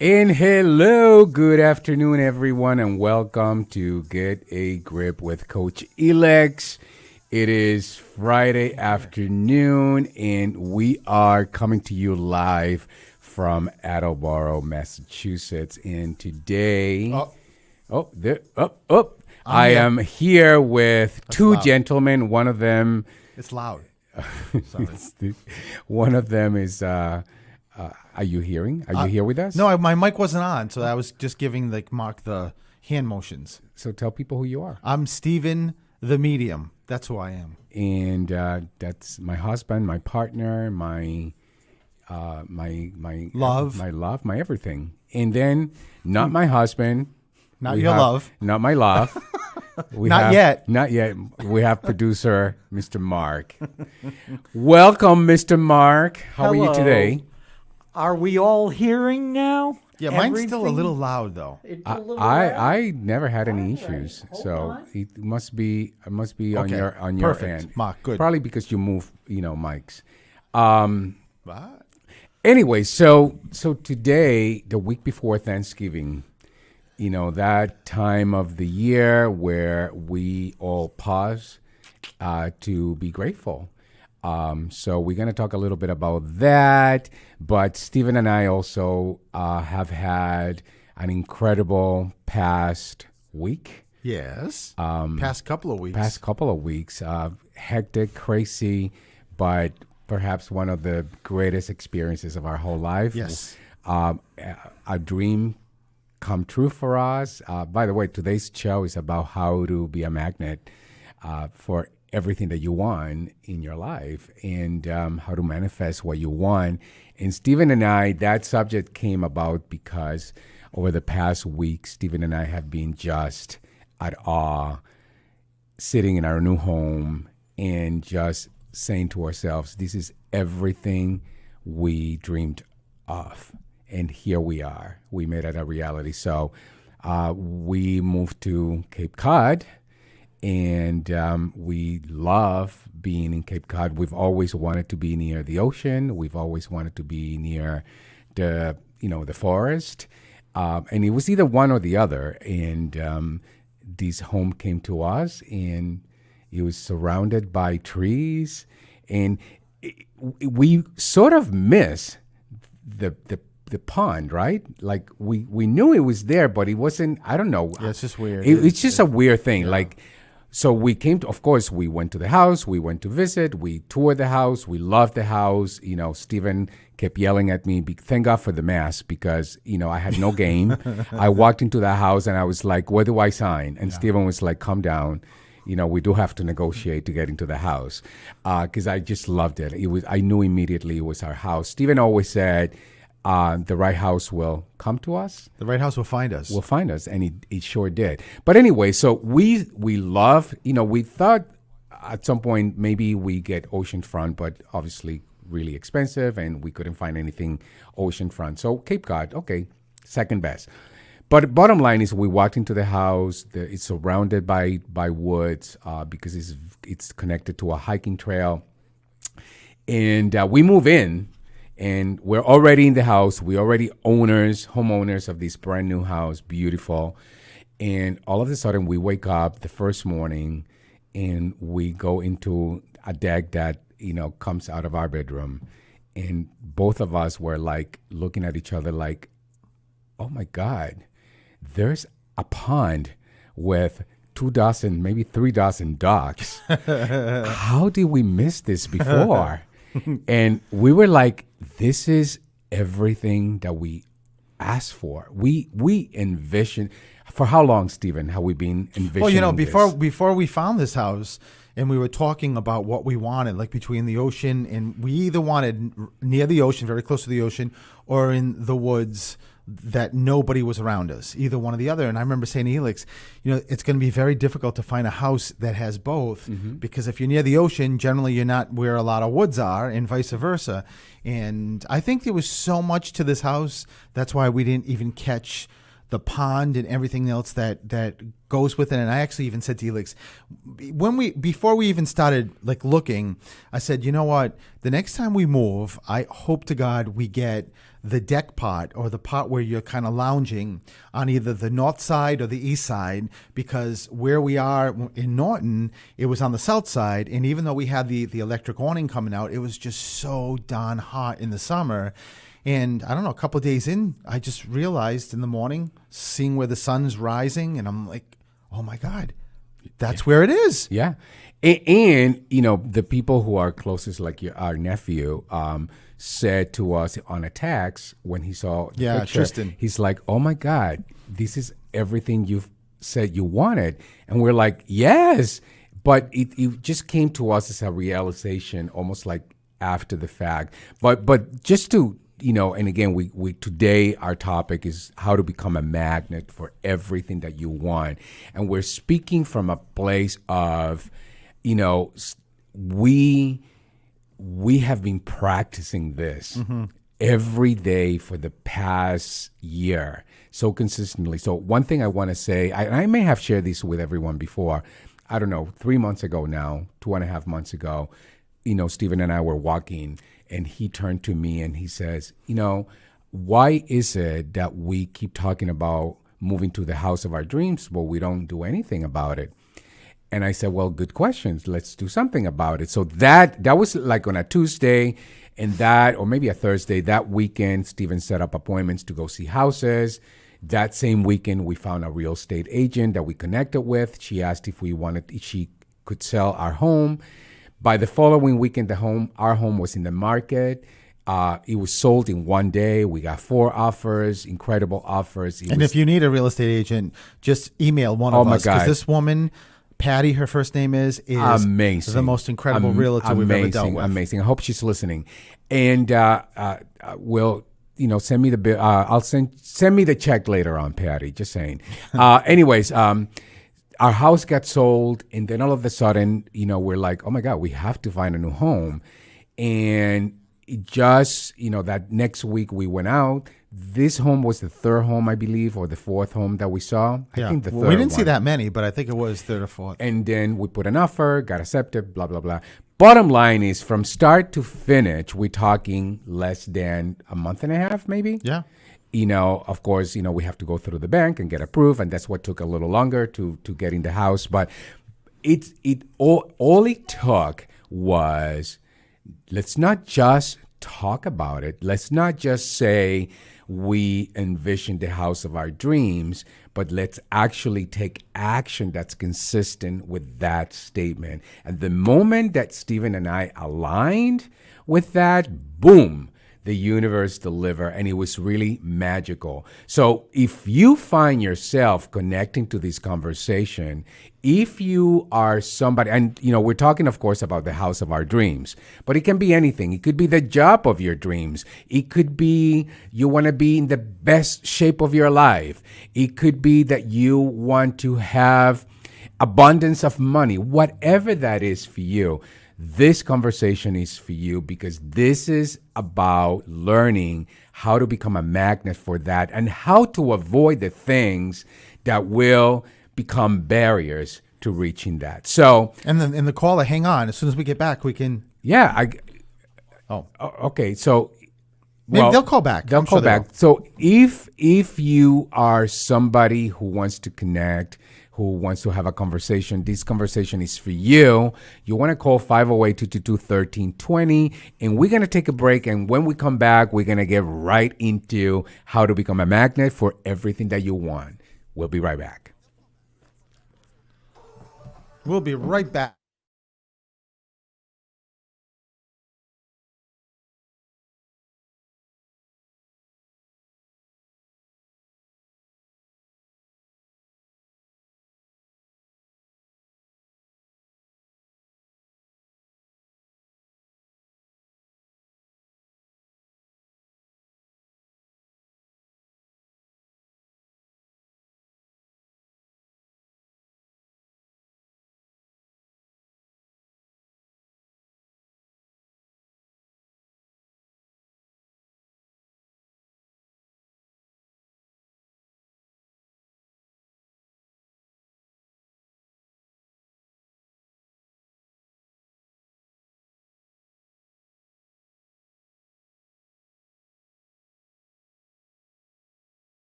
And hello, good afternoon, everyone, and welcome to Get a Grip with Coach Elix. It is Friday afternoon, and we are coming to you live from Attleboro, Massachusetts. And today, Oh, I here. am here with two loud. gentlemen. One of them, It's loud. Sorry. one of them is. Are you hearing? Are you here with us? No, my mic wasn't on, so I was just giving Mark the hand motions. So tell people who you are. I'm Steven the Medium. That's who I am. And that's my husband, my partner, my Love. my love, my everything. And then not my husband, Not we your have- love. not my love. Not yet. Not yet. We have producer Mr. Mark. Welcome, Mr. Mark. How are you Hello. today? Are we all hearing now? Yeah, mine's still a Everything? little loud though. It's a little loud? I never had any All right, issues, hold so on. it must be on Okay, your perfect. end. Mark, good. Probably because you move, mics. What? Anyway, so today, the week before Thanksgiving, that time of the year where we all pause to be grateful. So we're going to talk a little bit about that. But Stephen and I also have had an incredible past week. Yes. Past couple of weeks. Hectic, crazy, but perhaps one of the greatest experiences of our whole life. Yes. A dream come true for us. By the way, today's show is about how to be a magnet for everything that you want in your life and how to manifest what you want. And Stephen and I, that subject came about because over the past week, Stephen and I have been just at awe, sitting in our new home and just saying to ourselves, this is everything we dreamed of. And here we are. We made it a reality. So we moved to Cape Cod, and we love being in Cape Cod. We've always wanted to be near the ocean. We've always wanted to be near the forest. And it was either one or the other. And this home came to us, and it was surrounded by trees. And we sort of miss the pond, right? Like we knew it was there, but it wasn't. I don't know. Yeah, it's just weird. It's just a weird thing. Like, so we came to. Of course, we went to the house. We went to visit. We toured the house. We loved the house. Stephen kept yelling at me. Thank God for the mask, because I had no game. I walked into the house and I was like, "Where do I sign?" And Stephen was like, "Calm down. We do have to negotiate to get into the house," because I just loved it. I knew immediately it was our house. Stephen always said, the right house will come to us. The right house will find us. Will find us, and it sure did. But anyway, so we love, we thought at some point maybe we get oceanfront, but obviously really expensive, and we couldn't find anything oceanfront. So Cape Cod, okay, second best. But bottom line is, we walked into the house. It's surrounded by woods because it's connected to a hiking trail, and we move in. And we're already in the house. We're already homeowners of this brand new house, beautiful. And all of a sudden, we wake up the first morning, and we go into a deck that comes out of our bedroom, and both of us were like looking at each other, like, "Oh my God, there's a pond with 24, maybe 3 ducks. How did we miss this before?" And we were like, this is everything that we asked for. We envisioned. For how long, Stephen, have we been envisioning Well, this? before we found this house and we were talking about what we wanted, like between the ocean, and we either wanted near the ocean, very close to the ocean, or in the woods that nobody was around us, either one or the other. And I remember saying to Elix, it's going to be very difficult to find a house that has both, because if you're near the ocean, generally you're not where a lot of woods are, and vice versa. And I think there was so much to this house. That's why we didn't even catch the pond and everything else that goes with it. And I actually even said to Elix, before we even started like looking, I said, you know what? The next time we move, I hope to God we get the deck part, or the part where you're kind of lounging on either the north side or the east side, because where we are in Norton, it was on the south side. And even though we had the electric awning coming out, it was just so darn hot in the summer. And I don't know, a couple of days in, I just realized in the morning, seeing where the sun's rising, and I'm like, oh my God, that's where it is. Yeah. And you know, the people who are closest, like our nephew, said to us on a text when he saw the picture, Tristan. he's like, oh my God, this is everything you've said you wanted. And we're like, yes. But it just came to us as a realization, almost like after the fact. But just to, you know, and again, we today our topic is how to become a magnet for everything that you want. And we're speaking from a place of, you know, we have been practicing this every day for the past year so consistently. So one thing I want to say, I may have shared this with everyone before, I don't know, 3 months ago now, 2.5 months ago, you know, Stephen and I were walking, and he turned to me and he says, you know, why is it that we keep talking about moving to the house of our dreams, but we don't do anything about it? And I said, well, good questions. Let's do something about it. So that was like on a Tuesday, and or maybe a Thursday, that weekend, Stephen set up appointments to go see houses. That same weekend, we found a real estate agent that we connected with. She asked if she could sell our home. By the following weekend, our home was in the market. It was sold in one day. We got 4 offers, incredible offers. If you need a real estate agent, just email one of us, because this woman, Patty, her first name is amazing, the most incredible realtor we've ever dealt with. Amazing. I hope she's listening. And will, you know, send me the bill. I'll send me the check later on, Patty. Just saying. Anyways, our house got sold, and then all of a sudden, you know, we're like, oh my God, we have to find a new home. And just, you know, that next week we went out. This home was the 3rd home, I believe, or the 4th home that we saw. I think the 3rd we didn't see that many, but I think it was 3rd or 4th. And then we put an offer, got accepted, blah, blah, blah. Bottom line is, from start to finish, we're talking less than a month and a half, maybe. Yeah. You know, of course, you know, we have to go through the bank and get approved, and that's what took a little longer to get in the house. But all it took was, let's not just talk about it. Let's not just say we envision the house of our dreams, but let's actually take action that's consistent with that statement. And the moment that Stephen and I aligned with that, boom, the universe delivered, and it was really magical. So if you find yourself connecting to this conversation, if you are somebody, and you know, we're talking, of course, about the house of our dreams, but it can be anything. It could be the job of your dreams. It could be you want to be in the best shape of your life. It could be that you want to have abundance of money. Whatever that is for you, this conversation is for you, because this is about learning how to become a magnet for that and how to avoid the things that will become barriers to reaching that. So, and then in the caller, hang on. As soon as we get back, we can. Yeah. Okay. So, maybe they'll call back. They'll call back. So if you are somebody who wants to connect, who wants to have a conversation, this conversation is for you. You want to call 508-222-1320, and we're going to take a break. And when we come back, we're going to get right into how to become a magnet for everything that you want. We'll be right back. We'll be right back.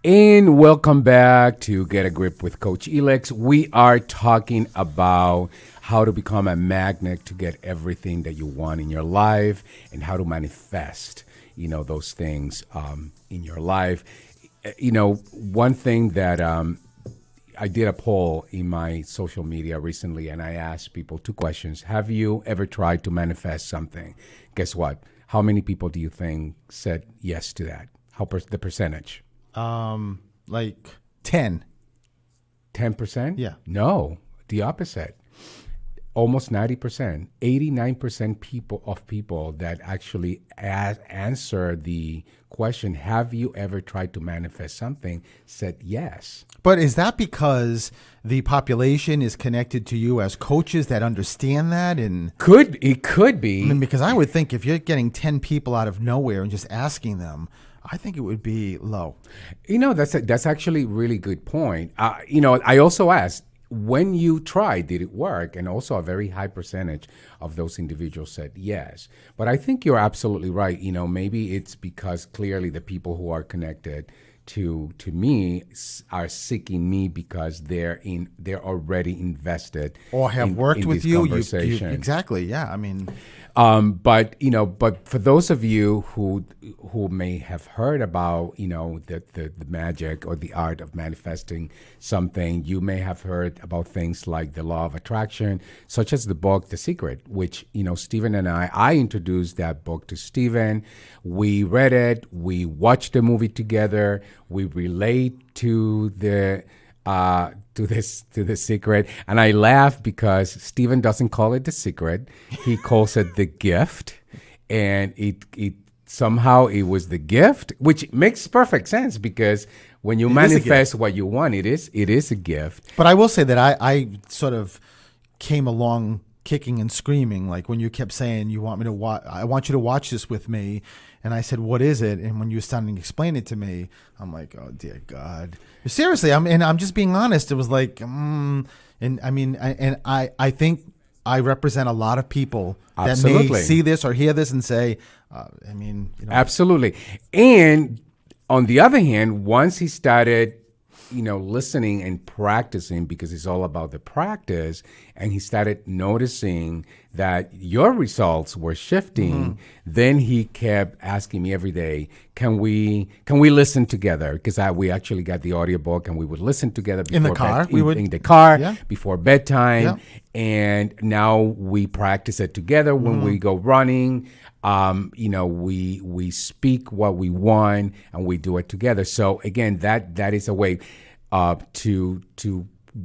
And welcome back to Get a Grip with Coach Elix. We are talking about how to become a magnet to get everything that you want in your life and how to manifest, those things in your life. One thing that I did a poll in my social media recently, and I asked people two questions. Have you ever tried to manifest something? Guess what? How many people do you think said yes to that? The percentage? Like 10. 10%? Yeah. No, the opposite. Almost 90%, 89% people that actually answer the question, have you ever tried to manifest something, said yes. But is that because the population is connected to you as coaches that understand that? And It could be. I mean, because I would think if you're getting 10 people out of nowhere and just asking them, I think it would be low. That's actually a really good point. I also asked, when you tried, did it work? And also a very high percentage of those individuals said yes. But I think you're absolutely right. Maybe it's because clearly the people who are connected to me are seeking me because they're already invested Or have in, worked in with this you. conversation. Exactly. Yeah. I mean, But for those of you who may have heard about the magic or the art of manifesting something, you may have heard about things like the law of attraction, such as the book The Secret, which Stephen and I introduced that book to Stephen. We read it, we watched the movie together, we relate to the secret, and I laugh because Stephen doesn't call it the secret; he calls it the gift, and it somehow it was the gift, which makes perfect sense because when you manifest what you want, it is a gift. but I will say that I sort of came along kicking and screaming, like when you kept saying you want me to watch, I want you to watch this with me, and I said, what is it? And when you were starting to explain it to me, I'm like, oh dear God, seriously. I'm just being honest. It was like, and I mean, I think I represent a lot of people that may see this or hear this and say, Absolutely. And on the other hand, once he started listening and practicing, because it's all about the practice, and he started noticing that your results were shifting, then he kept asking me every day, can we listen together? Because we actually got the audiobook and we would listen together before in the car. In the car, yeah, before bedtime. Yeah. And now we practice it together when we go running. We speak what we want and we do it together. So again, that is a way to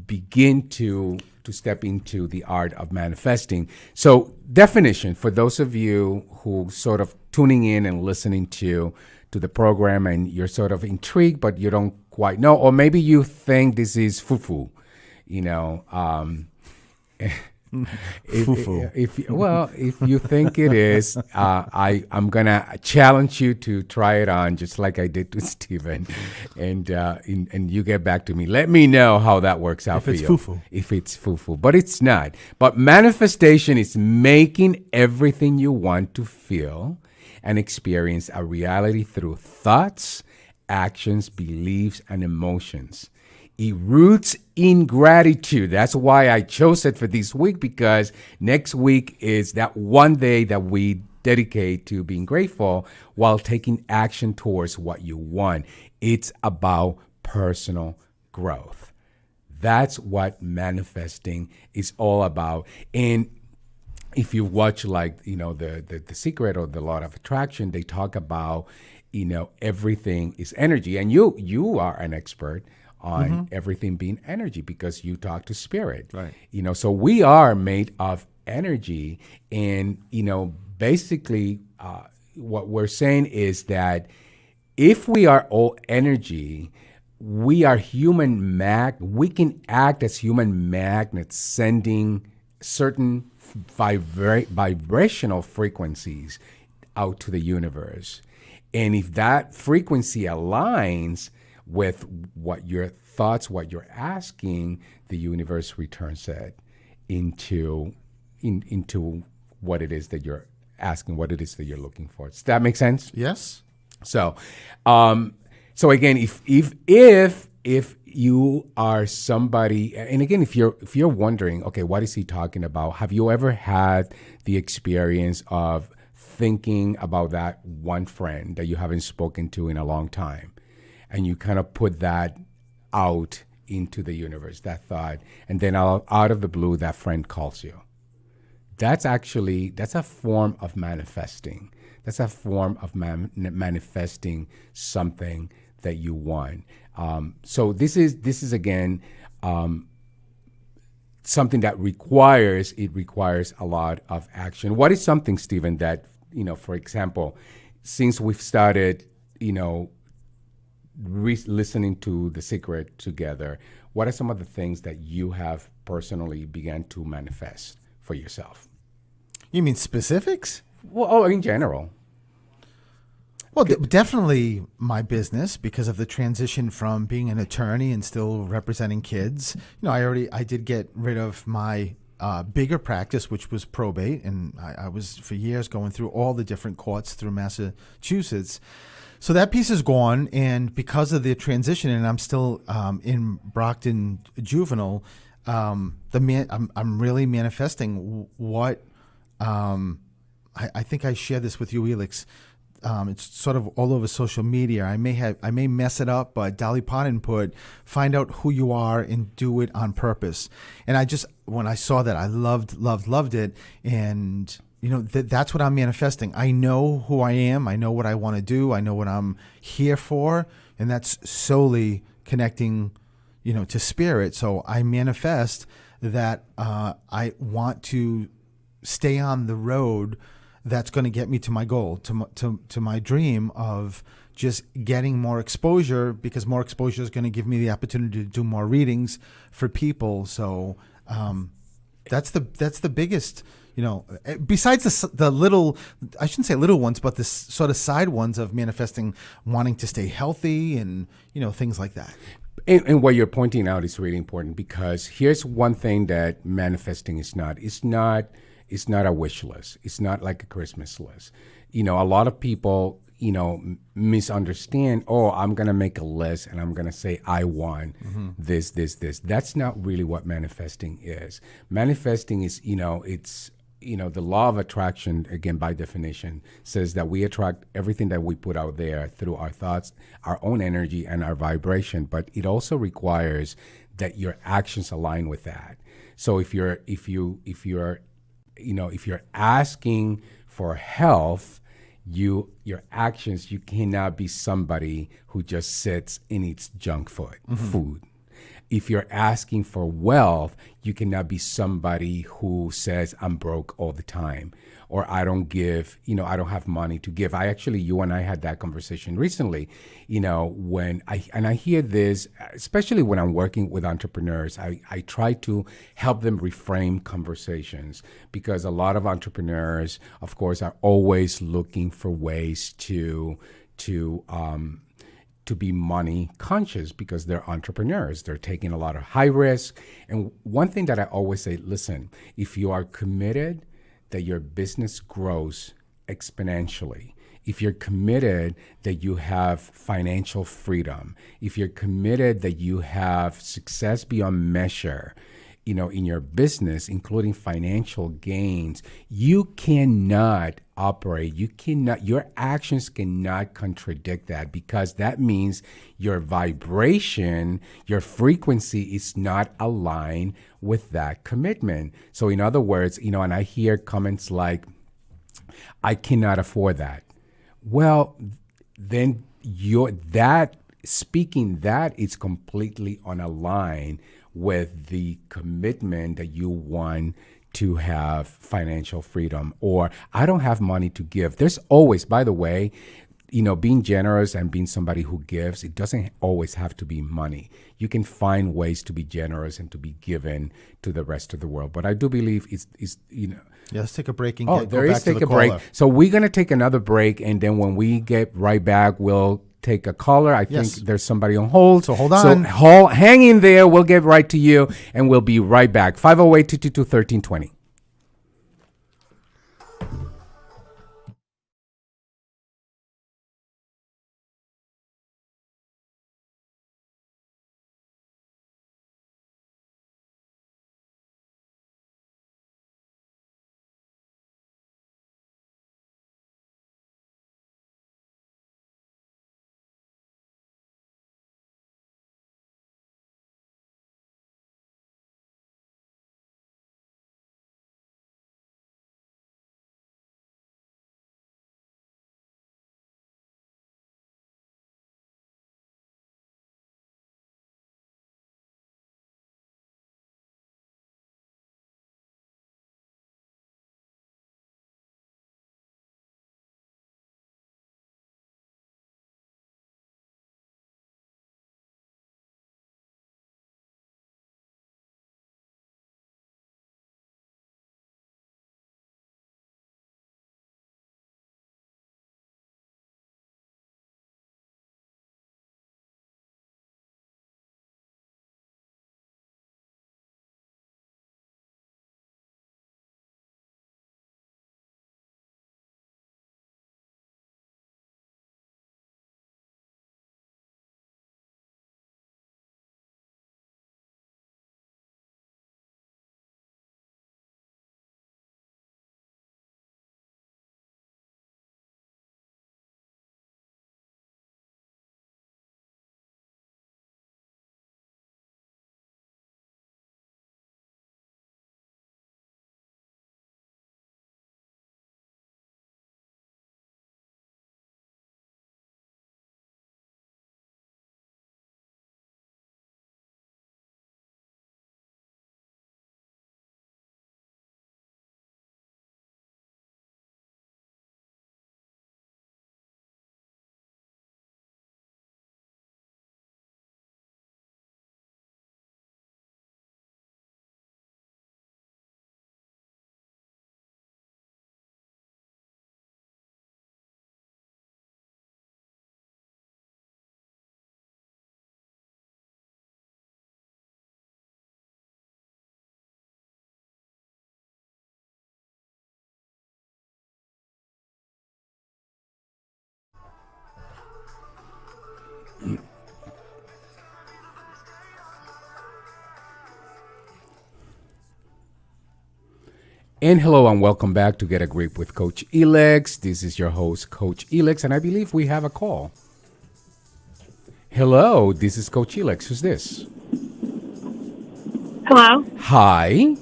begin to step into the art of manifesting. So definition for those of you who sort of tuning in and listening to the program and you're sort of intrigued but you don't quite know, or maybe you think this is foo-foo, if you think it is, I'm gonna challenge you to try it on, just like I did to Stephen, and you get back to me. Let me know how that works out for you. If it's foo-foo, but it's not. But manifestation is making everything you want to feel and experience a reality through thoughts, actions, beliefs, and emotions. It roots in gratitude. That's why I chose it for this week, because next week is that one day that we dedicate to being grateful while taking action towards what you want. It's about personal growth. That's what manifesting is all about. And if you watch the Secret or the Law of Attraction, they talk about, everything is energy. And you are an expert on everything being energy because you talk to spirit. Right. So we are made of energy. And, basically what we're saying is that if we are all energy, we are we can act as human magnets, sending certain vibrational frequencies out to the universe. And if that frequency aligns with what your thoughts, what you're asking, the universe returns it into what it is that you're asking, what it is that you're looking for. Does that make sense? Yes. So, so again, if you are somebody, and again, if you're wondering, okay, what is he talking about? Have you ever had the experience of thinking about that one friend that you haven't spoken to in a long time, and you kind of put that out into the universe, that thought, and then out of the blue, that friend calls you? That's a form of manifesting. That's a form of manifesting something that you want. So this is again something that requires a lot of action. What is something, Stephen, that, for example, since we've started, listening to The Secret together, what are some of the things that you have personally began to manifest for yourself? You mean specifics? Well, in general. Well, definitely my business, because of the transition from being an attorney and still representing kids. I did get rid of my bigger practice, which was probate, and I was for years going through all the different courts through Massachusetts. So that piece is gone, and because of the transition, and I'm still in Brockton Juvenile, I'm really manifesting what I think I shared this with you, Elix. It's sort of all over social media. I may mess it up, but Dolly Parton put, "Find out who you are and do it on purpose." And when I saw that, I loved it. And that's what I'm manifesting. I know who I am. I know what I want to do. I know what I'm here for, and that's solely connecting, to spirit. So I manifest that I want to stay on the road that's going to get me to my goal, to my dream of just getting more exposure, because more exposure is going to give me the opportunity to do more readings for people. So that's the biggest, besides the little, I shouldn't say little ones, but the sort of side ones of manifesting, wanting to stay healthy and, things like that. And what you're pointing out is really important, because here's one thing that manifesting is not. It's not a wish list. It's not like a Christmas list. A lot of people, misunderstand, I'm going to make a list and I'm going to say, I want this. That's not really what manifesting is. Manifesting is, it's, the law of attraction, again, by definition, says that we attract everything that we put out there through our thoughts, our own energy, and our vibration. But it also requires that your actions align with that. So if you're asking for health, your actions, you cannot be somebody who just sits and eats junk food. If you're asking for wealth, you cannot be somebody who says, I'm broke all the time, or I don't give, I don't have money to give. You and I had that conversation recently, when I hear this, especially when I'm working with entrepreneurs, I try to help them reframe conversations, because a lot of entrepreneurs, of course, are always looking for ways to be money conscious, because they're entrepreneurs. They're taking a lot of high risk. And one thing that I always say, listen, if you are committed that your business grows exponentially, if you're committed that you have financial freedom, if you're committed that you have success beyond measure, in your business, including financial gains, you cannot operate. Your actions cannot contradict that, because that means your vibration, your frequency is not aligned with that commitment. So in other words, and I hear comments like, I cannot afford that. Well, then speaking that is completely unaligned with the commitment that you want to have financial freedom, or I don't have money to give. There's always, by the way, being generous and being somebody who gives, it doesn't always have to be money. You can find ways to be generous and to be given to the rest of the world. But I do believe it's Yeah, let's take a break and go back to the caller. So we're going to take another break, and then when we get right back, we'll take a caller. I think there's somebody on hold. So hold on. So hang in there. We'll get right to you, and we'll be right back. 508-222-1320. And hello and welcome back to Get a Grip with Coach Elix. This is your host, Coach Elix, and I believe we have a call. Hello, this is Coach Elix. Who's this? Hello, Hi.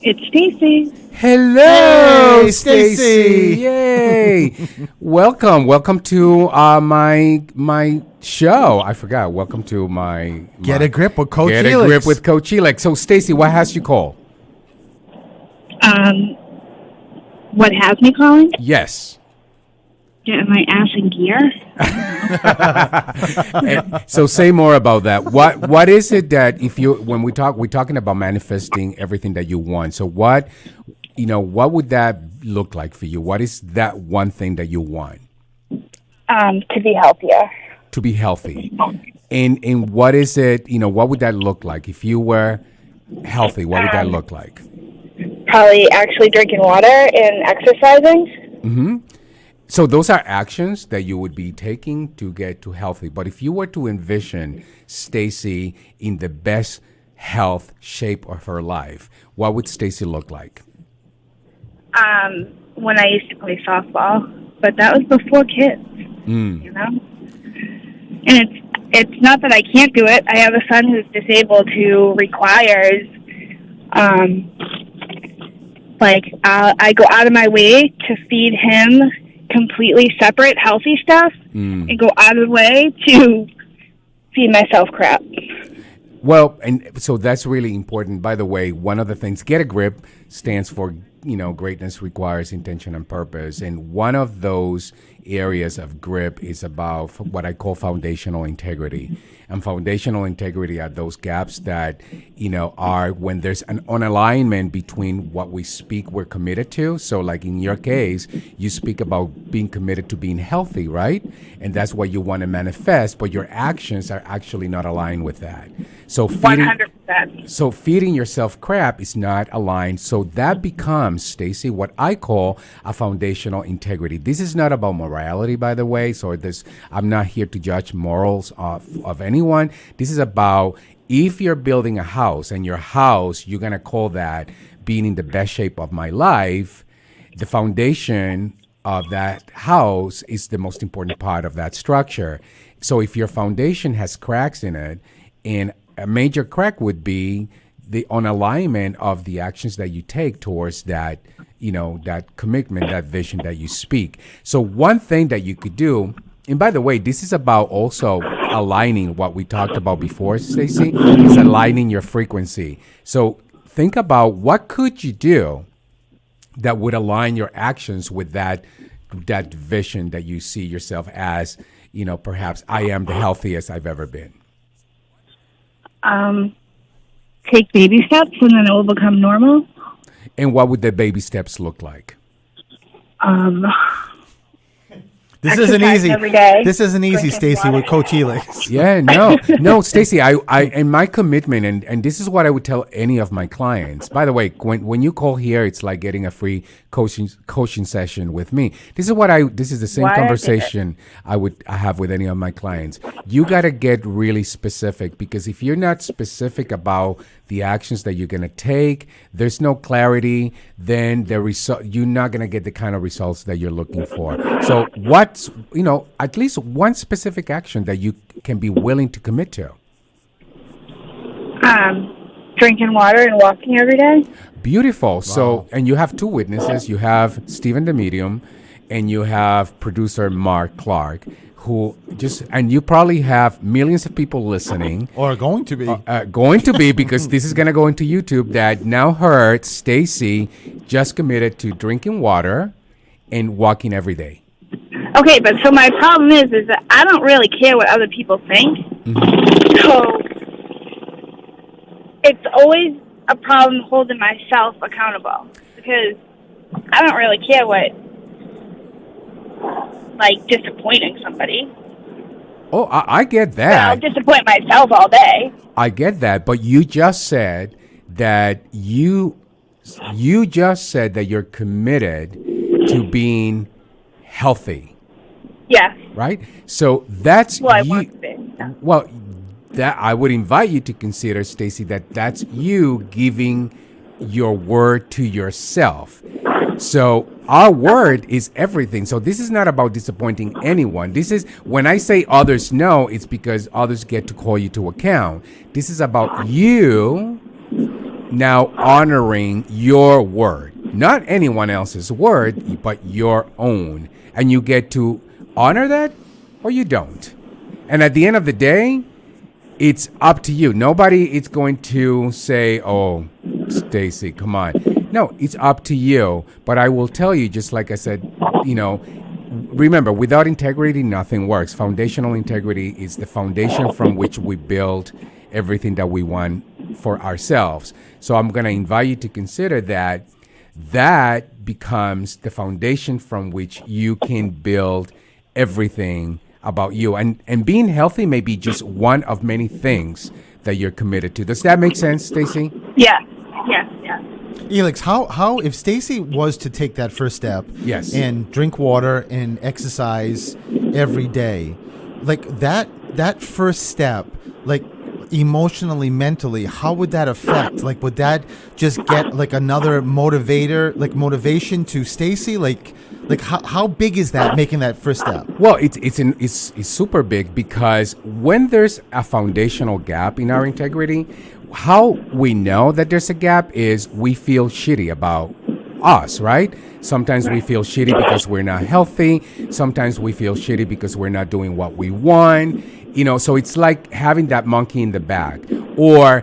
it's Stacy. Hello, Hey, Stacy. Stacy. Yay. Welcome to my show. I forgot. Welcome to my Get a grip with Coach Get Elix. a Grip with Coach Elix. So, Stacy, what has you call? What has me calling? Yes. Getting my ass in gear. So say more about that. What is it that when we're talking about manifesting everything that you want. So what would that look like for you? What is that one thing that you want? To be healthier. To be healthy. And what is it, what would that look like? If you were healthy, what would that look like? Probably actually drinking water and exercising. So those are actions that you would be taking to get to healthy. But if you were to envision Stacy in the best health shape of her life, what would Stacy look like? When I used to play softball, but that was before kids. You know? And it's not that I can't do it. I have a son who's disabled who requires I go out of my way to feed him completely separate healthy stuff and go out of the way to feed myself crap. Well, and so that's really important. By the way, one of the things, Get a Grip stands for, greatness requires intention and purpose. And one of those areas of grip is about what I call foundational integrity. And foundational integrity are those gaps that, are when there's an unalignment between what we speak we're committed to. So like in your case, you speak about being committed to being healthy, right? And that's what you want to manifest, but your actions are actually not aligned with that. So 100%. Feeding yourself crap is not aligned. So that becomes, Stacy, what I call a foundational integrity. This is not about morality, by the way. So I'm not here to judge morals of anyone. This is about if you're building a house and your house, you're going to call that being in the best shape of my life. The foundation of that house is the most important part of that structure. So if your foundation has cracks in it, and a major crack would be the unalignment of the actions that you take towards that, that commitment, that vision that you speak. So one thing that you could do, and by the way, this is about also aligning what we talked about before, Stacey, is aligning your frequency. So think about what could you do that would align your actions with that vision that you see yourself as, perhaps I am the healthiest I've ever been. Take baby steps and then it will become normal. And what would the baby steps look like? This isn't Exercise easy. every day. This isn't easy, Drinking Stacy, water. with Coach Elix. Yeah, no, Stacy, I and my commitment, and this is what I would tell any of my clients. By the way, when you call here, it's like getting a free coaching session with me. This is the same Why I did conversation I have with any of my clients. You got to get really specific, because if you're not specific about the actions that you're going to take, there's no clarity, then you're not going to get the kind of results that you're looking for. So what's, at least one specific action that you can be willing to commit to? Drinking water and walking every day. Beautiful. Wow. So, and you have two witnesses. You have Stephen the Medium and you have producer Mark Clark, and you probably have millions of people listening. Or going to be. Because this is going to go into YouTube, that now heard Stacy just committed to drinking water and walking every day. Okay, but so my problem is that I don't really care what other people think. So it's always a problem holding myself accountable, because I don't really care what, disappointing somebody. Oh, I get But that. I'll disappoint myself all day. I get that, but you just said that you're committed to being healthy. Yeah. Right? So that's Well, I you. want to be. Yeah. Well, that I would invite you to consider, Stacy, that's you giving your word to yourself. So our word is everything. So this is not about disappointing anyone. This is when I say others know, it's because others get to call you to account. This is about you now honoring your word, not anyone else's word, but your own. And you get to honor that or you don't. And at the end of the day, it's up to you. Nobody is going to say, oh, Stacy, come on. No, it's up to you. But I will tell you, just like I said, remember, without integrity, nothing works. Foundational integrity is the foundation from which we build everything that we want for ourselves. So I'm going to invite you to consider that becomes the foundation from which you can build everything about you. And being healthy may be just one of many things that you're committed to. Does that make sense, Stacy? Yes. Elix, how if Stacy was to take that first step, Yes, and drink water and exercise every day, like that first step, like emotionally, mentally, how would that affect? Like, would that just get like another motivation to Stacy? Like how big is that, making that first step? Well, it's super big, because when there's a foundational gap in our integrity, how we know that there's a gap is we feel shitty about us, right? Sometimes we feel shitty because we're not healthy. Sometimes we feel shitty because we're not doing what we want. So it's like having that monkey in the bag, or,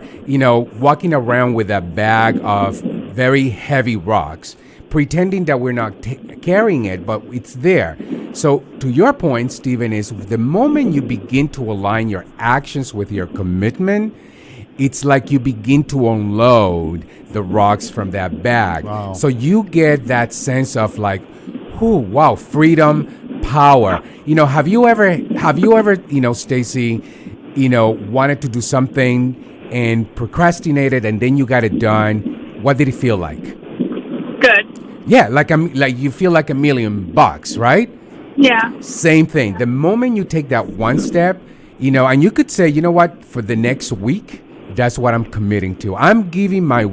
walking around with a bag of very heavy rocks, pretending that we're not carrying it, but it's there. So to your point, Stephen, is the moment you begin to align your actions with your commitment, it's like you begin to unload the rocks from that bag. Wow. So you get that sense of like, wow, freedom, power. Have you ever, Stacy, wanted to do something and procrastinated, and then you got it done? What did it feel like? Good. Yeah, like you feel like $1,000,000, right? Yeah. Same thing. The moment you take that one step, and you could say, you know what, for the next week, that's what I'm committing to. I'm giving my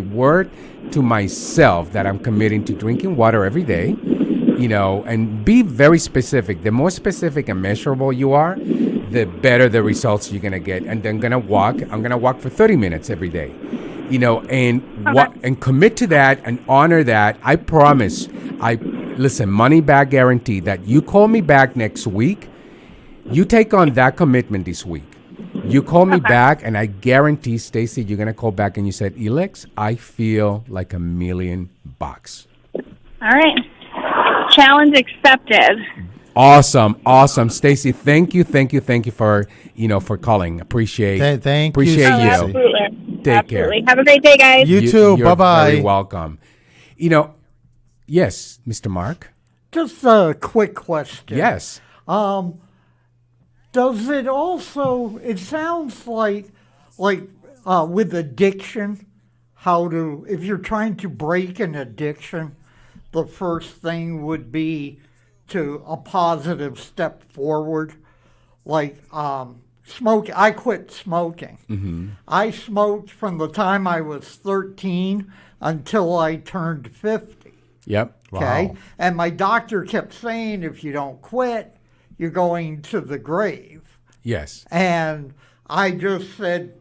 word to myself that I'm committing to drinking water every day, and be very specific. The more specific and measurable you are, the better the results you're going to get. And then I'm going to walk for 30 minutes every day, and commit to that and honor that. I promise. Listen, money back guarantee that you call me back next week. You take on that commitment this week. You call me back, and I guarantee, Stacy, you're going to call back and you said, Elix, I feel like $1,000,000. All right. Challenge accepted. Awesome. Stacy, thank you for, for calling. Appreciate you. Absolutely. Take care. Have a great day, guys. You too. You're Bye-bye. very welcome. Yes, Mr. Mark. Just a quick question. Yes. Does it also, it sounds like with addiction, if you're trying to break an addiction, the first thing would be to a positive step forward. Like smoking, I quit smoking. Mm-hmm. I smoked from the time I was 13 until I turned 50. Yep. Okay. Wow. And my doctor kept saying, if you don't quit, you're going to the grave. Yes. And I just said,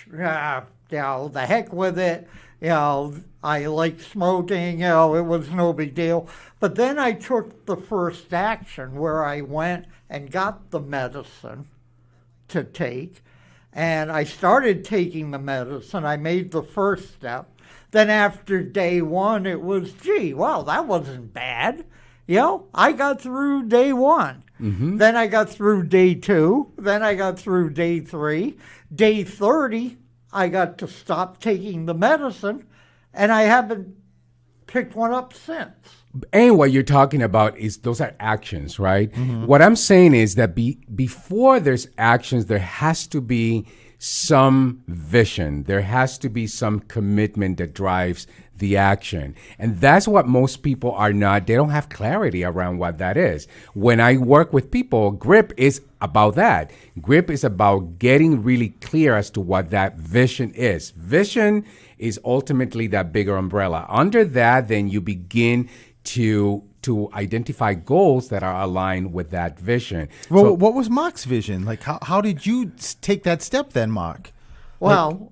the heck with it. I like smoking, it was no big deal. But then I took the first action where I went and got the medicine to take. And I started taking the medicine. I made the first step. Then after day one, it was, wow, that wasn't bad. I got through day one. Mm-hmm. Then I got through day two. Then I got through day 3. Day 30, I got to stop taking the medicine, and I haven't picked one up since. And what you're talking about is those are actions, right? Mm-hmm. What I'm saying is that before there's actions, there has to be some vision. There has to be some commitment that drives the action. And that's what most people are not. They don't have clarity around what that is. When I work with people, G.R.I.P is about that. Grip is about getting really clear as to what that vision is. Vision is ultimately that bigger umbrella. Under that, then you begin to identify goals that are aligned with that vision. Well, So- what was Mark's vision? Like, how did you take that step then, Mark? Well,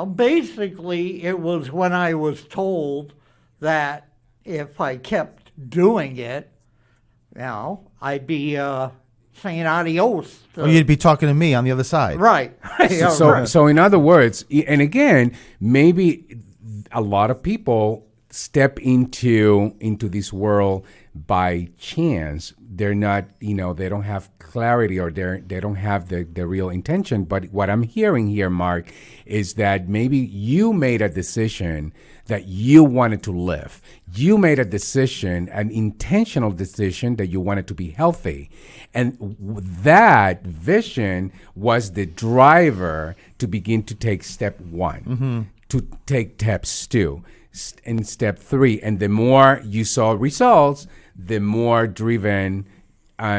basically, it was when I was told that if I kept doing it, I'd be saying adios. Or you'd be talking to me on the other side. Right. Yeah, right. So in other words, and again, maybe a lot of people step into this world by chance. They're not, they don't have clarity, or they don't have the real intention. But what I'm hearing here, Mark, is that maybe you made a decision that you wanted to live. You made a decision, an intentional decision, that you wanted to be healthy. And that vision was the driver to begin to take step one, to take steps two, and step three. And the more you saw results, the more driven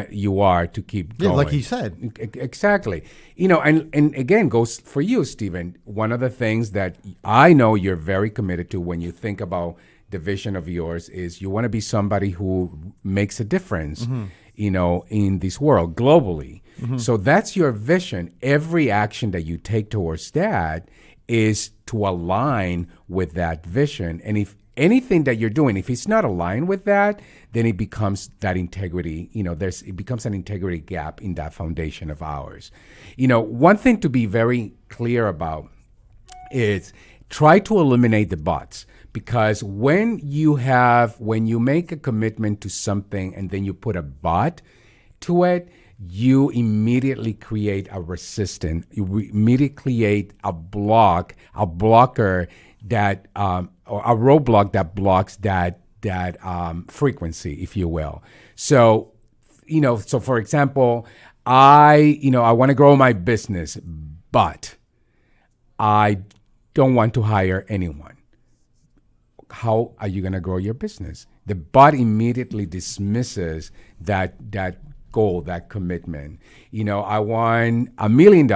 you are to keep going. Yeah, like he said. Exactly. And again, goes for you, Stephen. One of the things that I know you're very committed to when you think about the vision of yours is you want to be somebody who makes a difference, in this world globally. So that's your vision. Every action that you take towards that is to align with that vision. And if anything that you're doing, if it's not aligned with that, then it becomes that integrity, it becomes an integrity gap in that foundation of ours. One thing to be very clear about is try to eliminate the buts, because when you make a commitment to something and then you put a but to it, you immediately create a resistance. You immediately create a blocker that, or a roadblock that blocks that frequency, if you will. So, so for example, I want to grow my business, but I don't want to hire anyone. How are you going to grow your business? The but immediately dismisses that goal, that commitment. I want $1 million,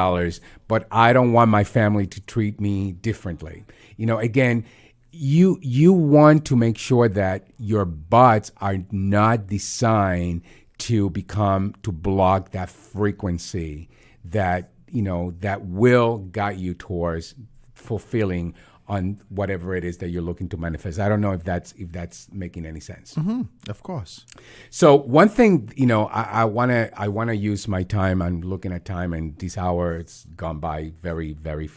but I don't want my family to treat me differently. Again, you want to make sure that your buts are not designed to block that frequency that will guide you towards fulfilling on whatever it is that you're looking to manifest. I don't know if that's making any sense. Of course. So one thing, I wanna use my time. I'm looking at time, and this hour it's gone by very, very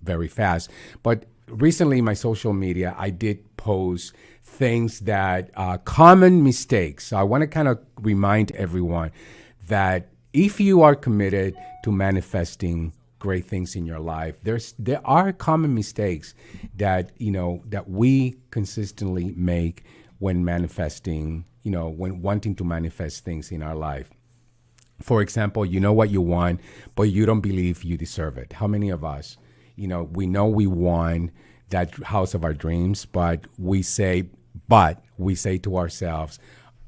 very fast. But recently, in my social media, I did post things that common mistakes. So I want to kind of remind everyone that if you are committed to manifesting great things in your life, there are common mistakes that that we consistently make when manifesting, when wanting to manifest things in our life. For example, you know what you want, but you don't believe you deserve it. How many of us, we know we want that house of our dreams, but we say to ourselves,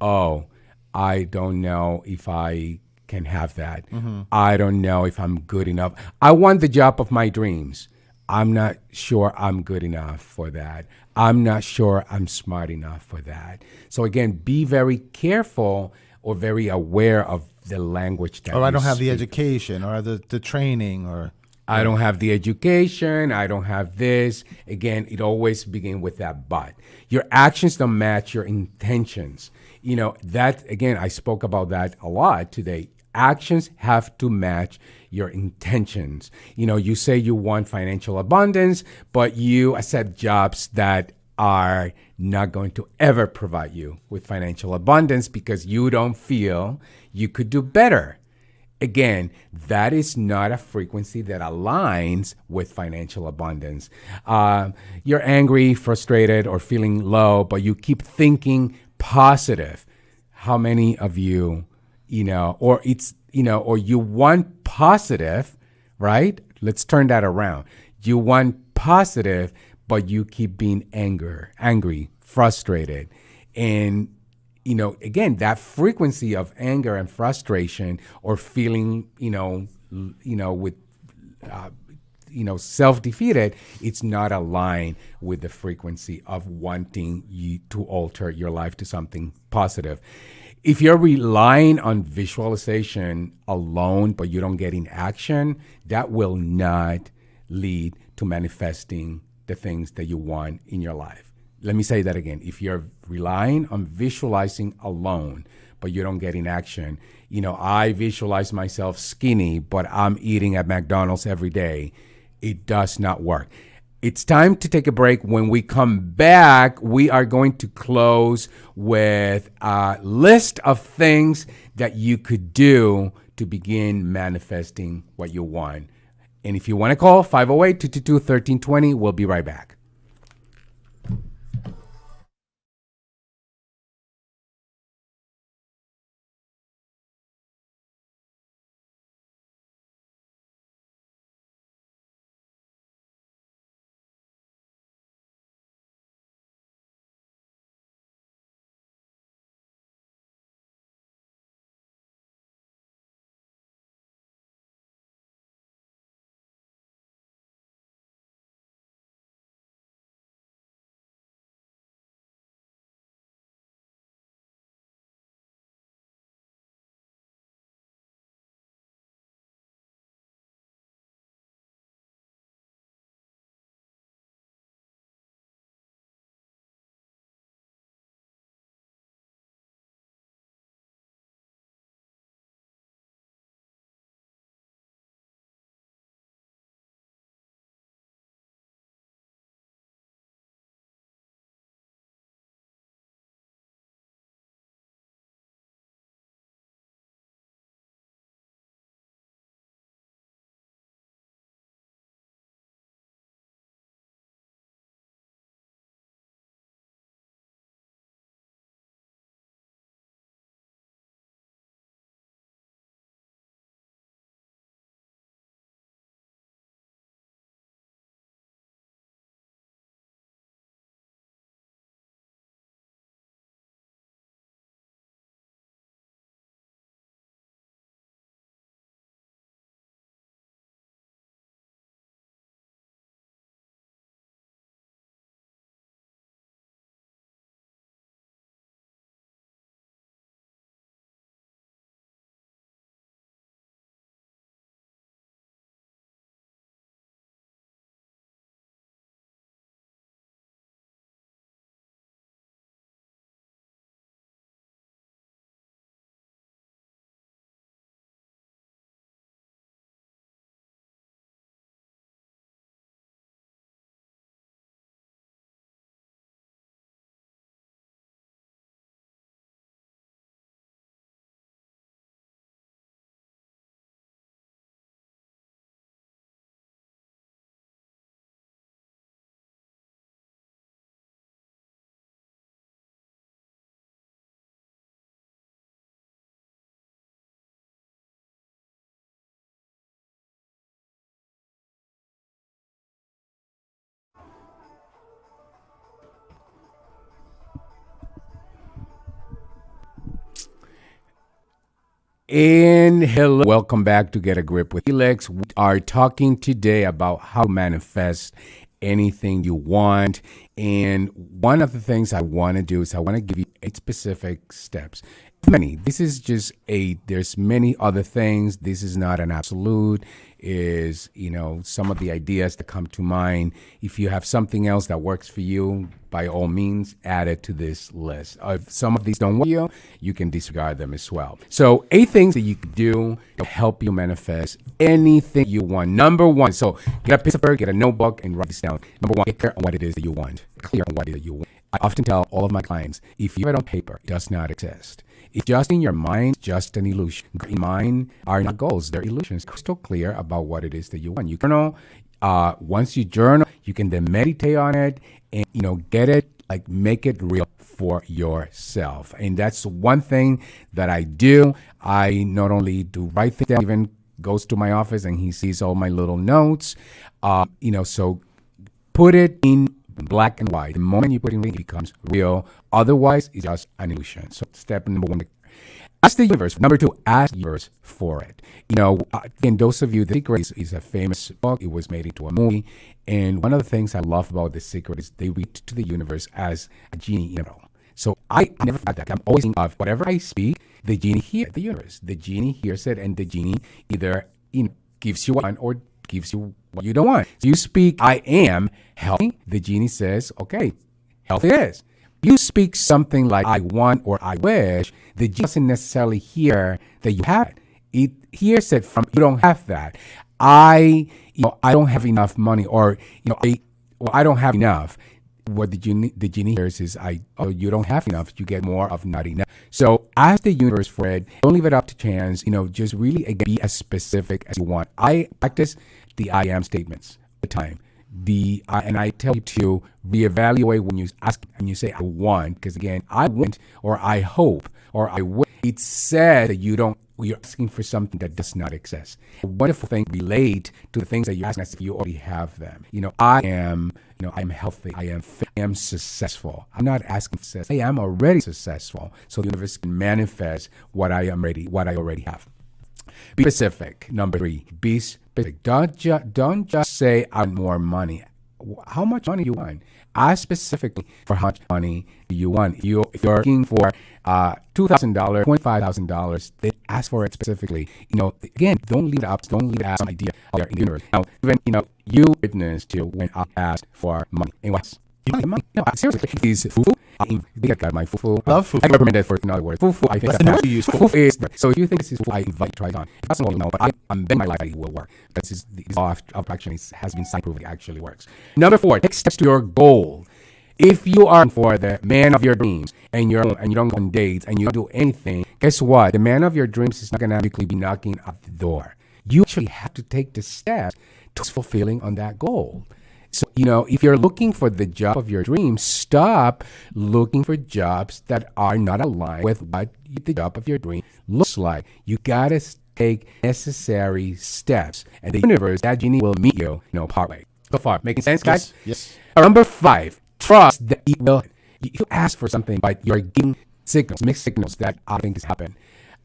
oh, I don't know if I can have that. I don't know if I'm good enough. I want the job of my dreams. I'm not sure I'm good enough for that. I'm not sure I'm smart enough for that. So again, be very careful or very aware of the language that Or I don't you have the speak. education or the training or... I don't have the education. I don't have this. Again, it always begins with that but. Your actions don't match your intentions. That, again, I spoke about that a lot today. Actions have to match your intentions. You say you want financial abundance, but you accept jobs that are not going to ever provide you with financial abundance because you don't feel you could do better. Again, that is not a frequency that aligns with financial abundance. You're angry, frustrated, or feeling low, but you keep thinking positive. How many of you, or you want positive, right? Let's turn that around. You want positive, but you keep being angry, frustrated. And again, that frequency of anger and frustration or feeling, with self-defeated, it's not aligned with the frequency of wanting you to alter your life to something positive. If you're relying on visualization alone, but you don't get in action, that will not lead to manifesting the things that you want in your life. Let me say that again. If you're relying on visualizing alone, but you don't get in action, I visualize myself skinny, but I'm eating at McDonald's every day. It does not work. It's time to take a break. When we come back, we are going to close with a list of things that you could do to begin manifesting what you want. And if you want to call, 508-222-1320. We'll be right back. And hello, welcome back to Get a Grip with Elix. We are talking today about how to manifest anything you want. And one of the things I want to do is I want to give you 8 specific steps. Many. This is just 8. There's many other things. This is not an absolute. Is, some of the ideas that come to mind. If you have something else that works for you, by all means, add it to this list. If some of these don't work for you, you can disregard them as well. So 8 things that you can do to help you manifest anything you want. Number 1, so get a piece of paper, get a notebook, and write this down. Number 1, get clear on what it is that you want. Clear on what it is that you want. I often tell all of my clients, if you have it on paper, it does not exist. It's just in your mind, just an illusion. In mind are not goals, they're illusions. Crystal clear about what it is that you want. You journal. Once you journal, you can then meditate on it and, get it, make it real for yourself. And that's one thing that I do. I not only do write things down, even goes to my office and he sees all my little notes. So put it in black and white. The moment you put it in, it becomes real. Otherwise, it's just an illusion. So step number one, ask the universe. Number two, ask the universe for it. And those of you, The Secret is a famous book. It was made into a movie. And one of the things I love about The Secret is they reach to the universe as a genie in a bottle. So I never forgot that. I'm always thinking of whatever I speak, the genie hears the universe. The genie hears it, and the genie either gives you one or gives you what you don't want. So you speak, I am healthy. The genie says, okay, healthy it is. You speak something like I want or I wish, the genie doesn't necessarily hear that you have it. It hears it from you don't have that. I don't have enough money, or I don't have enough. What the genie hears is you don't have enough. You get more of not enough. So ask the universe for it. Don't leave it up to chance. Just really be as specific as you want. I practice the I am statements all the time. And I tell you to reevaluate when you ask and you say I want, because again, I want or I hope or I will. It says that you're asking for something that does not exist. A wonderful thing relate to the things that you're asking as if you already have them. I'm healthy. I am successful. I'm not asking for success. I am already successful. So the universe can manifest what I already have. Be specific. Number three, be specific. Don't just say I want more money. How much money do you want? Ask specifically for how much money do you want. If you're looking for $2,000, $25,000, then ask for it specifically. Again, don't leave it up. Don't leave it as an idea out there in the universe. Now, even you witnessed to when I asked for money. And what's money? No, seriously, is fufu. I think I got my fufu. Love fufu. I recommend it for another word. Fufu. I think that's the you use. Fufu is so. If you think this is fufu, I invite you to try it on. If that's not but I'm betting my life that it will work. This law of attraction has been science proven it actually works. Number four, take steps to your goal. If you are for the man of your dreams and you don't go on dates and you don't do anything, guess what? The man of your dreams is not going to magically be knocking at the door. You actually have to take the steps to fulfilling on that goal. So, if you're looking for the job of your dreams, stop looking for jobs that are not aligned with what the job of your dream looks like. You got to take necessary steps, and the universe, that genie, will meet you, partway. So far, making sense, guys? Yes. Number five, trust that it will. You ask for something, but you're getting mixed signals that I think is happening.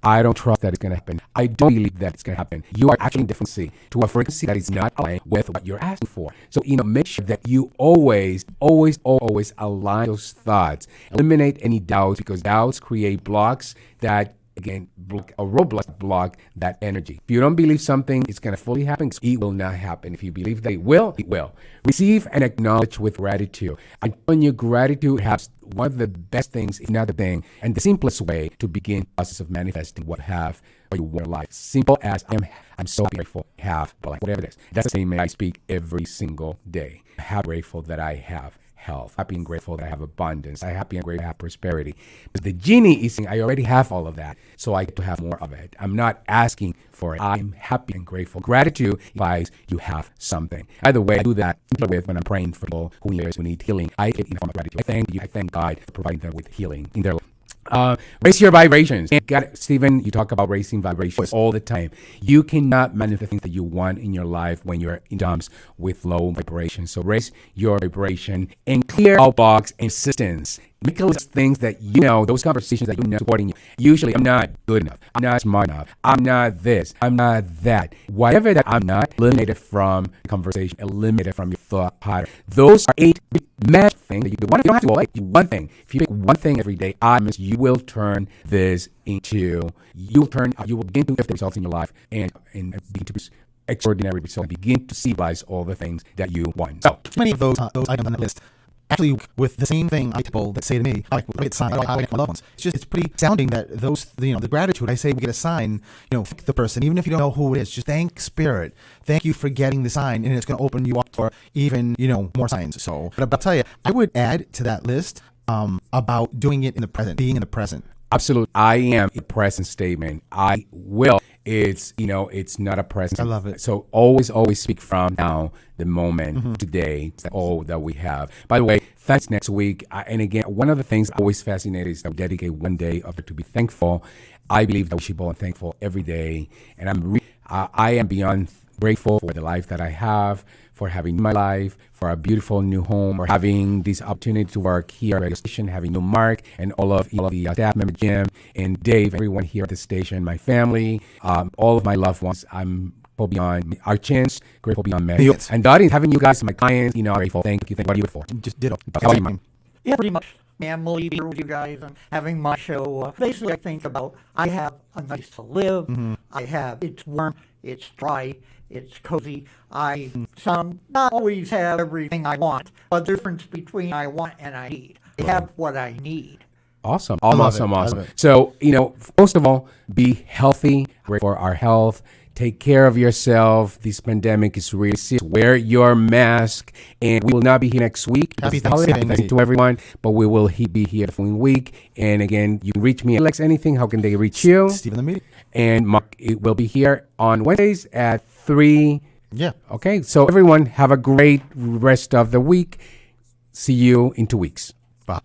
I don't trust that it's going to happen. I don't believe that it's going to happen. You are actually in frequency to a frequency that is not aligned with what you're asking for. So, make sure that you always align those thoughts. Eliminate any doubts, because doubts create blocks that, again, roadblocks block that energy. If you don't believe something is going to fully happen, it will not happen. If you believe that it will, it will. Receive and acknowledge with gratitude. I'm telling you, gratitude has one of the best things, if not the thing, and the simplest way to begin the process of manifesting what you have or you want in life. Simple as I'm so grateful to have, but whatever it is. That's the same way I speak every single day. I'm grateful that I have health. Happy and grateful that I have abundance. I'm happy and grateful I have prosperity. But the genie is saying, I already have all of that, so I get to have more of it. I'm not asking for it. I'm happy and grateful. Gratitude implies you have something. Either way, I do that with when I'm praying for people who need healing. I get in the form of gratitude. I thank God for providing them with healing in their life. Raise your vibrations. Stephen, you talk about raising vibrations all the time. You cannot manifest things that you want in your life when you're in dumps with low vibrations. So raise your vibration and clear out blocks and resistance. Make a list of things that those conversations that supporting you. Usually, I'm not good enough. I'm not smart enough. I'm not this. I'm not that. Whatever that I'm not, eliminate it from the conversation. Eliminate it from your thought pattern. Those are 8 magic things that you do. You don't have to do one thing. If you pick one thing every day, you will turn this into. You will begin to get the results in your life and begin to produce extraordinary results. And begin to realize all the things that you want. So many of those items on that list. Actually, with the same thing, I people that say to me, "I get a sign. I like my loved ones." It's pretty astounding that those, the gratitude. I say we get a sign. Thank the person, even if you don't know who it is. Just thank spirit. Thank you for getting the sign, and it's going to open you up for even more signs. So, but I'll tell you, I would add to that list about doing it in the present, being in the present. Absolutely. I am a present statement. I will. It's not a present. I love it. So always speak from now, the moment, today, all that we have. By the way, thanks next week. And again, one of the things I'm always fascinated is that we dedicate one day of it to be thankful. I believe that we should be thankful every day. And I am beyond grateful for the life that I have, for having my life, for a beautiful new home, for having this opportunity to work here at the radio station, having you, Mark, and all of the staff members, Jim and Dave, everyone here at the station, my family, all of my loved ones. I'm grateful beyond our chance, grateful beyond measure. Yes. And the audience, having you guys, my clients, grateful. Thank you. What are you grateful for? Just ditto. How are you, Mark? Yeah, pretty much family here with you guys and having my show. Basically, I think about I have a nice to live. It's warm, it's dry, it's cozy. I not always have everything I want, but the difference between I want and I need. I have what I need. Awesome. love it. So, most of all, be healthy, great for our health. Take care of yourself. This pandemic is really serious. Wear your mask. And we will not be here next week. Happy It's a holiday. Thanksgiving. Thank you to everyone. But we will be here the following week. And again, you can reach me, Alex, anything. How can they reach you? Stephen the Media. And Mark will be here on Wednesdays at 3. Yeah. Okay. So everyone, have a great rest of the week. See you in 2 weeks. Bye.